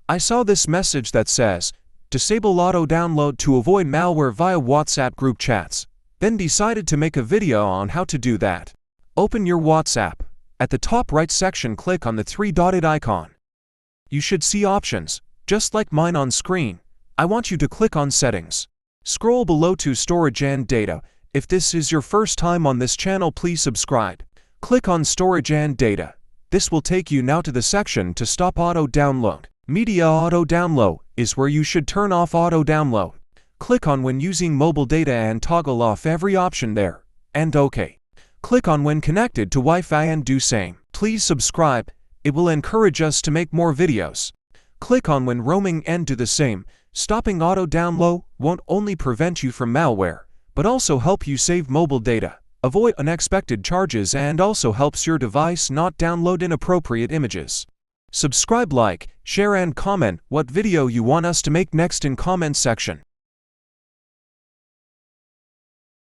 I saw this message that says, disable auto download to avoid malware via WhatsApp group chats. Then decided to make a video on how to do that. Open your WhatsApp. At the top right section, click on the three-dotted icon. You should see options, just like mine on screen. I want you to click on Settings. Scroll below to Storage and Data. If this is your first time on this channel, please subscribe. Click on Storage and Data. This will take you now to the section to stop auto download. Media auto download is where you should turn off auto download. Click on when using mobile data and toggle off every option there, and OK. Click on when connected to Wi-Fi and do same. Please subscribe, it will encourage us to make more videos. Click on when roaming and do the same. Stopping auto download won't only prevent you from malware, but also help you save mobile data, avoid unexpected charges, and also helps your device not download inappropriate images. Subscribe, like, share and comment what video you want us to make next in comment section.